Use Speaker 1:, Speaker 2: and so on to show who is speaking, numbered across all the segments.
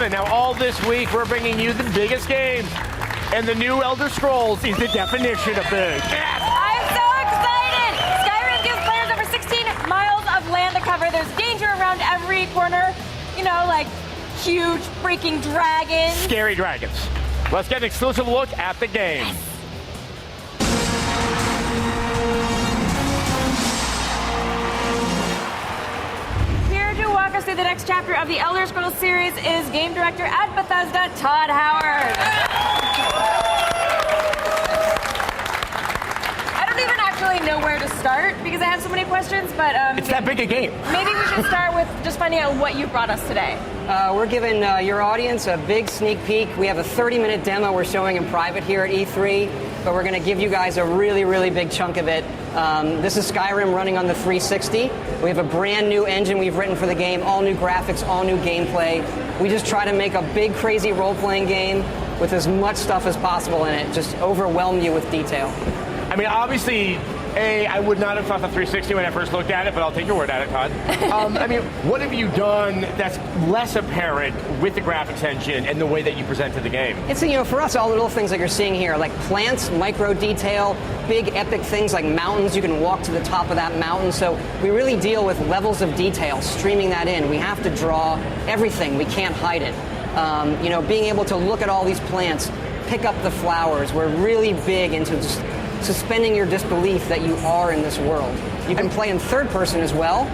Speaker 1: gentlemen, now all this week we're bringing you the biggest game. And the new Elder Scrolls is the definition of big. Yes!
Speaker 2: I'm so excited! Skyrim gives players over 16 miles of land to cover. There's danger around every corner. You know, like huge freaking dragons.
Speaker 1: Scary dragons. Let's get an exclusive look at the game.
Speaker 2: Yes. Here to walk us through the next chapter of the Elder Scrolls series is game director at Bethesda, Todd Howard. I don't even actually know where to start because I have so many questions, but
Speaker 1: it's that big a game.
Speaker 2: Maybe we should start with just finding out what you brought us today.
Speaker 3: We're giving your audience a big sneak peek. We have a 30-minute demo we're showing in private here at E3, but we're going to give you guys a really, really big chunk of it. This is Skyrim running on the 360. We have a brand new engine we've written for the game, all new graphics, all new gameplay. We just try to make a big, crazy role-playing game with as much stuff as possible in it, just overwhelm you with detail.
Speaker 1: I mean, obviously, I would not have thought the 360 when I first looked at it, but I'll take your word at it, Todd. I mean, what have you done that's less apparent with the graphics engine and the way that you presented the game?
Speaker 3: It's, for us, all the little things that you're seeing here, like plants, micro detail, big epic things like mountains. You can walk to the top of that mountain. So we really deal with levels of detail, streaming that in. We have to draw everything. We can't hide it. Being able to look at all these plants, pick up the flowers. We're really big into just suspending your disbelief that you are in this world. You can play in third person as well.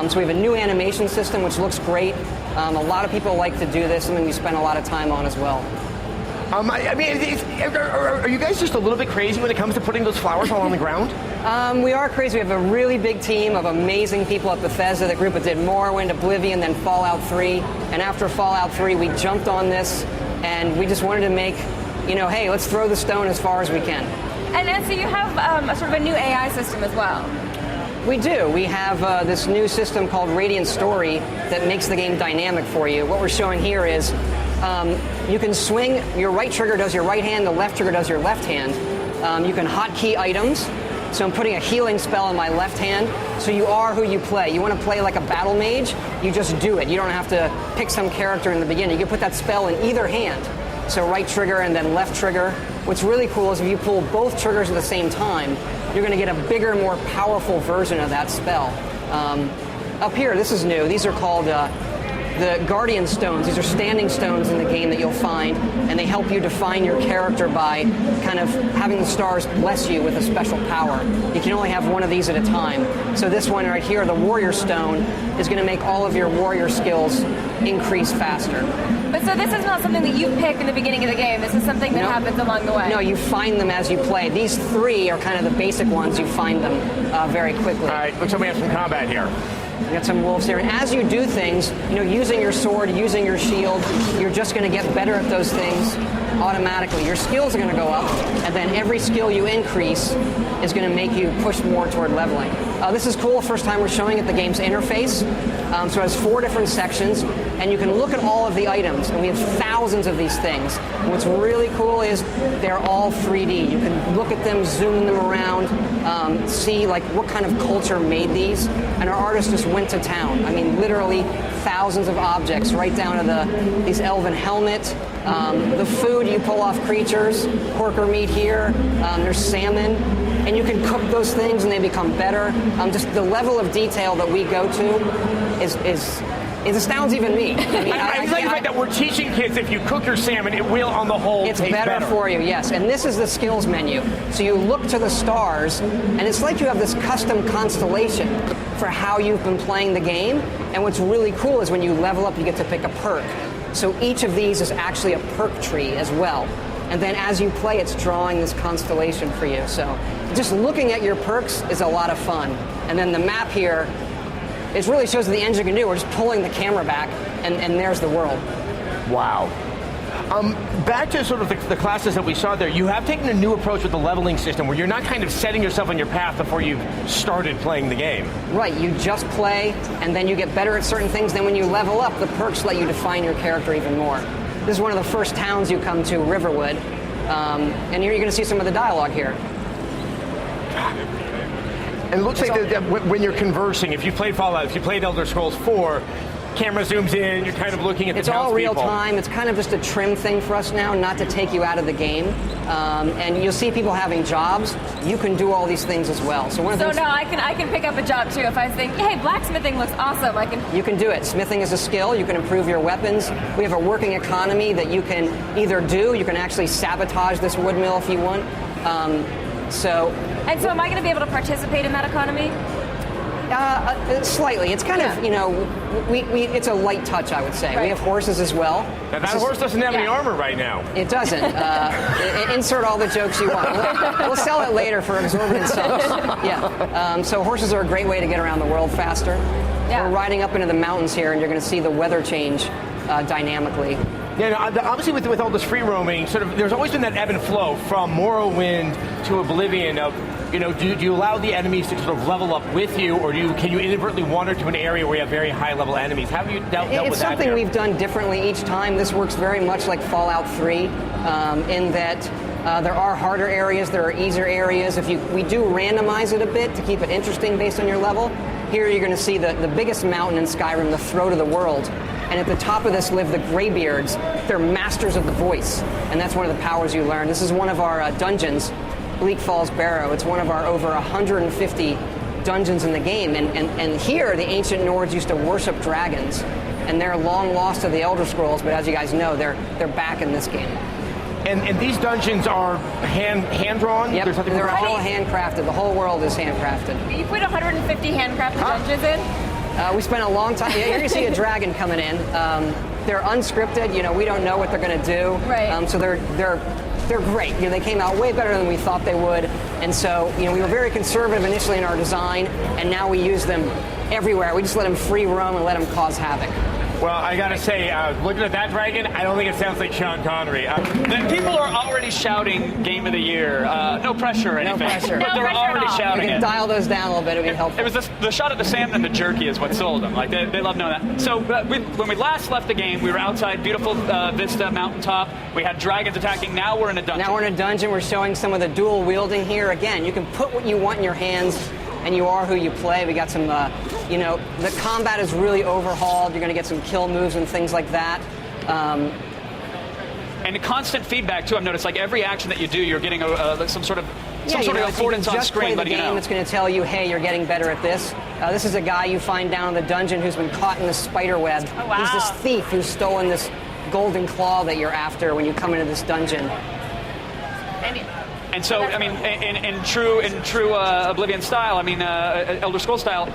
Speaker 3: So we have a new animation system which looks great. A lot of people like to do this, something we spend a lot of time on as well.
Speaker 1: Are you guys just a little bit crazy when it comes to putting those flowers all on the ground?
Speaker 3: We are crazy. We have a really big team of amazing people at Bethesda. The group that did Morrowind, Oblivion, then Fallout 3. And after Fallout 3, we jumped on this, and we just wanted to make, hey, let's throw the stone as far as we can.
Speaker 2: And so you have a sort of a new AI system as well.
Speaker 3: We do. We have this new system called Radiant Story that makes the game dynamic for you. What we're showing here is you can swing, your right trigger does your right hand, the left trigger does your left hand. You can hotkey items. So I'm putting a healing spell in my left hand. So you are who you play. You want to play like a battle mage, you just do it. You don't have to pick some character in the beginning. You can put that spell in either hand. So right trigger and then left trigger. What's really cool is if you pull both triggers at the same time, you're going to get a bigger, more powerful version of that spell. Up here, this is new. These are called the Guardian Stones. These are standing stones in the game that you'll find, and they help you define your character by kind of having the stars bless you with a special power. You can only have one of these at a time. So this one right here, the Warrior Stone, is going to make all of your warrior skills increase faster.
Speaker 2: But so this is not something that you pick in the beginning of the game. This is something that happens along the way.
Speaker 3: No, you find them as you play. These three are kind of the basic ones. You find them very quickly.
Speaker 1: All right, looks like we have some combat here.
Speaker 3: We got some wolves here. And as you do things, using your sword, using your shield, you're just going to get better at those things automatically. Your skills are going to go up, and then every skill you increase is going to make you push more toward leveling. This is cool. First time we're showing it the game's interface. So it has 4 different sections, and you can look at all of the items, and we have thousands of these things. And what's really cool is they're all 3D. You can look at them, zoom them around, see like what kind of culture made these, and our artists just went to town. I mean, literally thousands of objects, right down to these elven helmet, the food you pull off creatures, pork or meat here, there's salmon, and you can cook those things and they become better. Just the level of detail that we go to it astounds even me.
Speaker 1: I like the fact that we're teaching kids if you cook your salmon, it will, on the whole,
Speaker 3: it's
Speaker 1: taste
Speaker 3: better for you, yes. And this is the skills menu. So you look to the stars, and it's like you have this custom constellation for how you've been playing the game. And what's really cool is when you level up, you get to pick a perk. So each of these is actually a perk tree as well. And then as you play, it's drawing this constellation for you. So just looking at your perks is a lot of fun. And then the map here, it really shows what the engine can do. We're just pulling the camera back, and there's the world.
Speaker 1: Wow. Back to sort of the classes that we saw there, you have taken a new approach with the leveling system where you're not kind of setting yourself on your path before you've started playing the game.
Speaker 3: Right, you just play, and then you get better at certain things. Then when you level up, the perks let you define your character even more. This is one of the first towns you come to, Riverwood, and here you're going to see some of the dialogue here.
Speaker 1: And it looks like that when you're conversing, if you played Fallout, if you played Elder Scrolls 4, camera zooms in, you're kind of looking at the
Speaker 3: It's all real
Speaker 1: townspeople.
Speaker 3: time. It's kind of just a trim thing for us now, not to take you out of the game. And you'll see people having jobs. You can do all these things as well. So one of the
Speaker 2: So
Speaker 3: things
Speaker 2: now I can pick up a job too if I think, hey, blacksmithing looks awesome. I can.
Speaker 3: you can do it. Smithing is a skill. You can improve your weapons. We have a working economy that you can either do. You can actually sabotage this wood mill if you want. So
Speaker 2: And so am I going to be able to participate in that economy?
Speaker 3: slightly. It's kind of, you know, it's a light touch, I would say.
Speaker 2: Right.
Speaker 3: We have horses as well.
Speaker 1: Now, that horse doesn't have any
Speaker 2: Yeah.
Speaker 1: armor right now.
Speaker 3: It doesn't. Insert all the jokes you want. We'll sell it later for exorbitant sums. Yeah. So horses are a great way to get around the world faster.
Speaker 2: Yeah.
Speaker 3: We're riding up into the mountains here, and you're going to see the weather change dynamically.
Speaker 1: Yeah, no, obviously with all this free roaming, sort of, there's always been that ebb and flow from Morrowind to Oblivion of, you know, do you allow the enemies to sort of level up with you, or can you inadvertently wander to an area where you have very high level enemies? How have you dealt with that?
Speaker 3: It's something we've done differently each time. This works very much like Fallout 3 in that there are harder areas, there are easier areas. We do randomize it a bit to keep it interesting based on your level. Here you're going to see the biggest mountain in Skyrim, the throat of the world. And at the top of this live the Greybeards. They're masters of the voice, and that's one of the powers you learn. This is one of our dungeons, Bleak Falls Barrow. It's one of our over 150 dungeons in the game. And here, the ancient Nords used to worship dragons, and they're long lost to the Elder Scrolls, but as you guys know, they're back in this game.
Speaker 1: And these dungeons are hand-drawn?
Speaker 3: Yep,
Speaker 1: There's nothing
Speaker 3: they're
Speaker 1: professional?
Speaker 3: all handcrafted. The whole world is handcrafted.
Speaker 2: You put 150 handcrafted dungeons in?
Speaker 3: We spent a long time. You're going to see a dragon coming in. They're unscripted. You know, we don't know what they're going to do.
Speaker 2: Right.
Speaker 3: So they're great. You know, they came out way better than we thought they would. And so, you know, we were very conservative initially in our design, and now we use them everywhere. We just let them free roam and let them cause havoc.
Speaker 1: Well, I gotta say, looking at that dragon, I don't think it sounds like Sean Connery.
Speaker 4: The people are already shouting Game of the Year. No pressure or anything.
Speaker 3: pressure.
Speaker 4: But
Speaker 2: No
Speaker 4: they're
Speaker 2: pressure at
Speaker 4: already
Speaker 2: all.
Speaker 3: You
Speaker 4: shouting
Speaker 3: can
Speaker 4: it.
Speaker 3: dial those down a little bit. It would be helpful.
Speaker 4: It was the shot of the salmon and the jerky is what sold them. Like they love knowing that. So when we last left the game, we were outside beautiful Vista mountaintop. We had dragons attacking. Now we're in a dungeon.
Speaker 3: Now we're in a dungeon. We're showing some of the dual wielding here. Again, you can put what you want in your hands, and you are who you play. We got some, you know, the combat is really overhauled. You're going to get some kill moves and things like that.
Speaker 4: And constant feedback too. I've noticed like every action that you do, you're getting some sort of
Speaker 3: you know, if you
Speaker 4: affordance on
Speaker 3: just play
Speaker 4: screen
Speaker 3: the
Speaker 4: letting you
Speaker 3: game,
Speaker 4: know.
Speaker 3: it's going to tell you, hey, you're getting better at this. This is a guy you find down in the dungeon who's been caught in the spider web.
Speaker 2: Oh, wow.
Speaker 3: He's this thief who's stolen this golden claw that you're after when you come into this dungeon.
Speaker 4: And so, I mean, in true Oblivion style, I mean, Elder Scrolls style,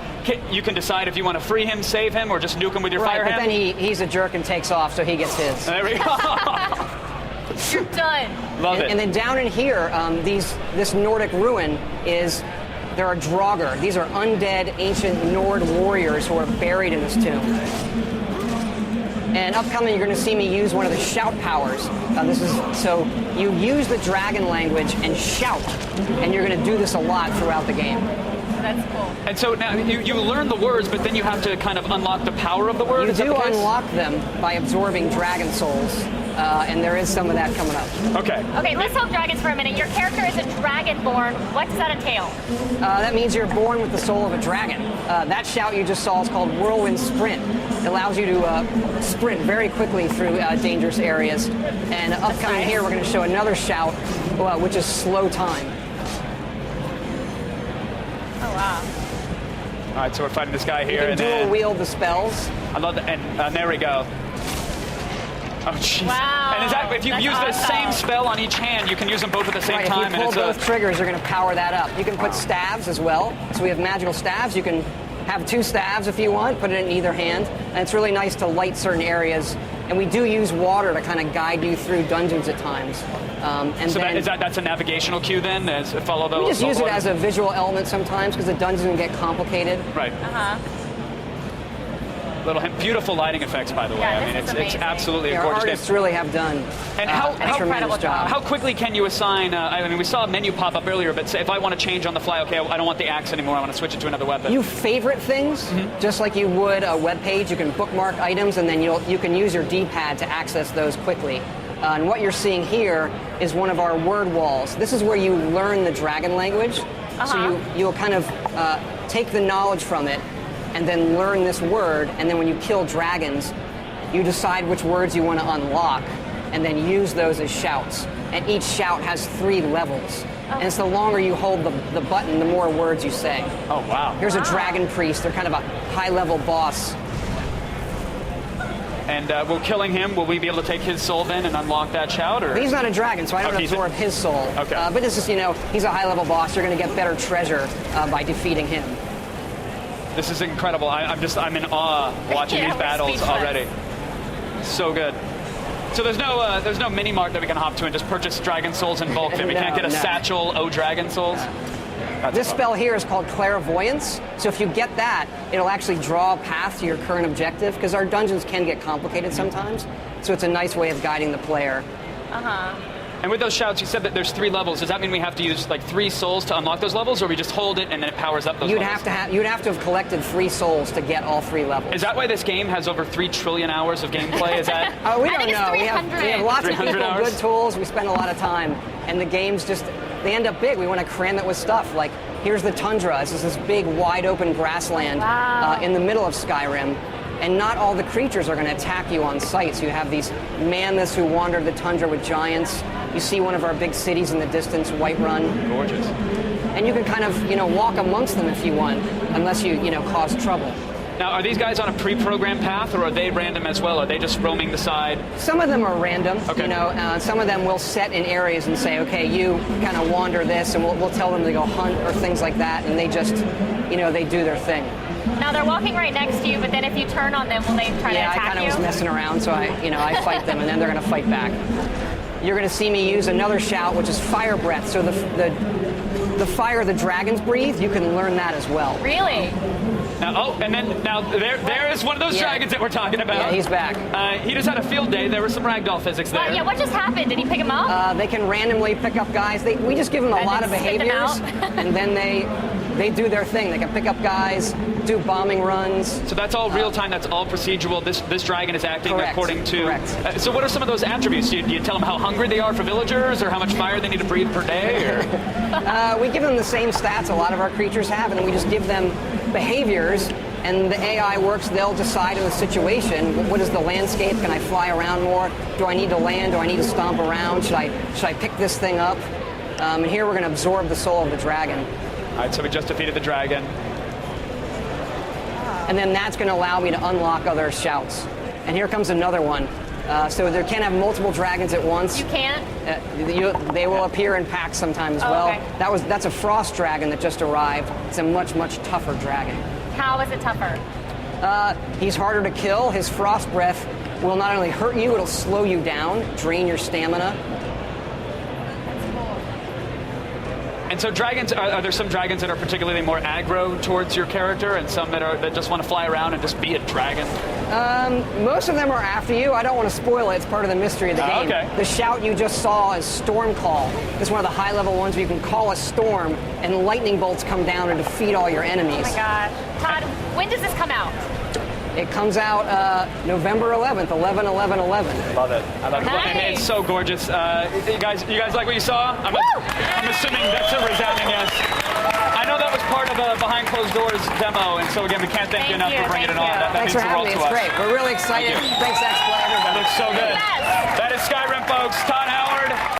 Speaker 4: you can decide if you want to free him, save him, or just nuke him with your
Speaker 3: Right,
Speaker 4: fire
Speaker 3: but
Speaker 4: hand.
Speaker 3: then he's a jerk and takes off, so he gets his.
Speaker 4: There we go.
Speaker 2: You're done.
Speaker 4: Love it.
Speaker 3: And then down in here, this Nordic ruin there are Draugr. These are undead ancient Nord warriors who are buried in this tomb. And upcoming, you're going to see me use one of the shout powers. So you use the dragon language and shout, and you're going to do this a lot throughout the game.
Speaker 2: That's cool.
Speaker 4: And so now you learn the words, but then you have to kind of unlock the power of the word.
Speaker 3: You
Speaker 4: Is that
Speaker 3: do
Speaker 4: the case?
Speaker 3: unlock them by absorbing dragon souls, and there is some of that coming up.
Speaker 4: Okay.
Speaker 5: Okay, let's talk dragons for a minute. Your character is a dragonborn. What does that entail?
Speaker 3: That means you're born with the soul of a dragon. That shout you just saw is called Whirlwind Sprint. It allows you to sprint very quickly through dangerous areas. And upcoming
Speaker 2: nice.
Speaker 3: here, we're going to show another shout, which is Slow Time.
Speaker 2: Oh, wow.
Speaker 4: All right, so we're fighting this guy
Speaker 3: You
Speaker 4: here,
Speaker 3: can
Speaker 4: and
Speaker 3: dual
Speaker 4: then
Speaker 3: wield the spells.
Speaker 4: I love that. And there we go. Oh, jeez.
Speaker 2: Wow,
Speaker 4: And is that if you
Speaker 2: that's
Speaker 4: use the
Speaker 2: awesome.
Speaker 4: same spell on each hand, you can use them both at the same
Speaker 3: Right,
Speaker 4: time,
Speaker 3: if you pull
Speaker 4: and
Speaker 3: both
Speaker 4: it's
Speaker 3: triggers, you're going to power that up. You can put staves as well. So we have magical staves. You can have 2 staves if you want, put it in either hand. And it's really nice to light certain areas. And we do use water to kind of guide you through dungeons at times. And
Speaker 4: so
Speaker 3: then
Speaker 4: that's a navigational cue then, as follow the.
Speaker 3: we just
Speaker 4: the
Speaker 3: use it
Speaker 4: order?
Speaker 3: as a visual element sometimes because the dungeons can get complicated.
Speaker 4: Right.
Speaker 2: Uh-huh.
Speaker 4: Little beautiful lighting effects, by the way.
Speaker 2: Yeah,
Speaker 4: I mean,
Speaker 2: this is
Speaker 4: it's
Speaker 2: amazing.
Speaker 4: absolutely a
Speaker 3: Our
Speaker 4: gorgeous
Speaker 3: artists
Speaker 4: game.
Speaker 3: really have done
Speaker 4: And how
Speaker 3: a tremendous
Speaker 2: incredible job.
Speaker 4: How quickly can you assign? I mean, we saw a menu pop up earlier, but say if I want to change on the fly, okay, I don't want the axe anymore. I want to switch it to another weapon.
Speaker 3: You favorite things, just like you would a web page. You can bookmark items, and then you can use your D-pad to access those quickly. And what you're seeing here is one of our word walls. This is where you learn the dragon language. So you'll kind of take the knowledge from it, and then learn this word, and then when you kill dragons, you decide which words you want to unlock, and then use those as shouts. And each shout has 3 levels. And it's the longer you hold the button, the more words you say.
Speaker 4: Oh, wow.
Speaker 3: Here's a dragon priest. They're kind of a high-level boss.
Speaker 4: And will killing him, will we be able to take his soul then and unlock that shout? Or?
Speaker 3: He's not a dragon, so I don't absorb his soul.
Speaker 4: Okay.
Speaker 3: But this is, he's a high-level boss. You're going to get better treasure by defeating him.
Speaker 4: This is incredible. I'm in awe watching these battles already. So good. So there's no mini mart that we can hop to and just purchase dragon souls in bulk. We can't get a satchel dragon souls.
Speaker 3: This spell here is called clairvoyance. So if you get that, it'll actually draw a path to your current objective, because our dungeons can get complicated sometimes. So it's a nice way of guiding the player.
Speaker 4: And with those shouts, you said that there's 3 levels. Does that mean we have to use like 3 souls to unlock those levels, or we just hold it and then it powers up those
Speaker 3: You'd
Speaker 4: levels?
Speaker 3: have to have collected 3 souls to get all 3 levels.
Speaker 4: Is that why this game has over 3 trillion hours of gameplay? Is that?
Speaker 3: We
Speaker 5: I
Speaker 3: don't
Speaker 5: think it's
Speaker 3: know. We
Speaker 5: 300.
Speaker 3: have lots of
Speaker 4: 300
Speaker 3: people,
Speaker 4: hours?
Speaker 3: good tools. We spend a lot of time, and the games they end up big. We want to cram it with stuff. Like, here's the tundra. This is this big, wide open grassland in the middle of Skyrim. And not all the creatures are going to attack you on sight. So you have these mammoths who wander the tundra with giants. You see one of our big cities in the distance, Whiterun.
Speaker 4: Gorgeous.
Speaker 3: And you can kind of, walk amongst them if you want, unless you, cause trouble.
Speaker 4: Now, are these guys on a pre-programmed path, or are they random as well? Are they just roaming the side?
Speaker 3: Some of them are random.
Speaker 4: Okay.
Speaker 3: Some of them will set in areas and say, okay, you kind of wander this, and we'll tell them to go hunt or things like that, and they just, they do their thing.
Speaker 5: Now they're walking right next to you, but then if you turn on them, will they try to
Speaker 3: Yeah, I
Speaker 5: attack
Speaker 3: kind of
Speaker 5: you?
Speaker 3: was messing around, so I fight them, and then they're going to fight back. You're going to see me use another shout, which is fire breath. So the fire the dragons breathe, you can learn that as well.
Speaker 5: Really?
Speaker 4: Now, there is one of those dragons that we're talking about.
Speaker 3: Yeah, he's back.
Speaker 4: He just had a field day. There was some ragdoll physics there.
Speaker 5: Yeah, what just happened? Did he pick him up?
Speaker 3: They can randomly pick up guys. We just give them a
Speaker 5: And
Speaker 3: lot
Speaker 5: then
Speaker 3: of
Speaker 5: spit them
Speaker 3: behaviors,
Speaker 5: out?
Speaker 3: and then they do their thing. They can pick up guys, do bombing runs.
Speaker 4: So that's all real time. That's all procedural. This dragon is acting
Speaker 3: Correct,
Speaker 4: according to.
Speaker 3: correct.
Speaker 4: So what are some of those attributes? Do you tell them how hungry they are for villagers, or how much fire they need to breathe per day? Or?
Speaker 3: We give them the same stats a lot of our creatures have, and then we just give them behaviors, and the AI works. They'll decide in the situation, what is the landscape? Can I fly around more? Do I need to land? Do I need to stomp around? Should I pick this thing up? And here we're going to absorb the soul of the dragon.
Speaker 4: All right, so we just defeated the dragon.
Speaker 3: And then that's going to allow me to unlock other shouts. And here comes another one. So there can't have multiple dragons at once.
Speaker 5: You can't?
Speaker 3: They will appear in packs sometimes as well.
Speaker 5: Okay.
Speaker 3: That's a frost dragon that just arrived. It's a much, much tougher dragon.
Speaker 5: How is it tougher?
Speaker 3: He's harder to kill. His frost breath will not only hurt you, it'll slow you down, drain your stamina.
Speaker 4: And so dragons, are there some dragons that are particularly more aggro towards your character, and some that just want to fly around and just be a dragon?
Speaker 3: Most of them are after you. I don't want to spoil it. It's part of the mystery of the game.
Speaker 4: Okay.
Speaker 3: The shout you just saw is Storm Call. It's one of the high-level ones where you can call a storm, and lightning bolts come down and defeat all your enemies.
Speaker 5: Oh my gosh. Todd, when does this come out?
Speaker 3: It comes out November 11th, 11/11/11.
Speaker 4: Love it. I love it.
Speaker 5: Nice.
Speaker 4: And it's so gorgeous. You guys like what you saw? I'm assuming that's a resounding yes. I know that was part of a behind closed doors demo, and so again, we can't thank you enough for bringing it on. That
Speaker 3: Thanks
Speaker 4: means
Speaker 3: for
Speaker 4: the world
Speaker 3: having me.
Speaker 4: to
Speaker 3: It's
Speaker 4: us.
Speaker 3: great. We're really excited.
Speaker 4: Thank you.
Speaker 3: Thanks, Expo.
Speaker 4: That looks so good.
Speaker 5: Yes.
Speaker 4: That is Skyrim, folks. Todd Howard.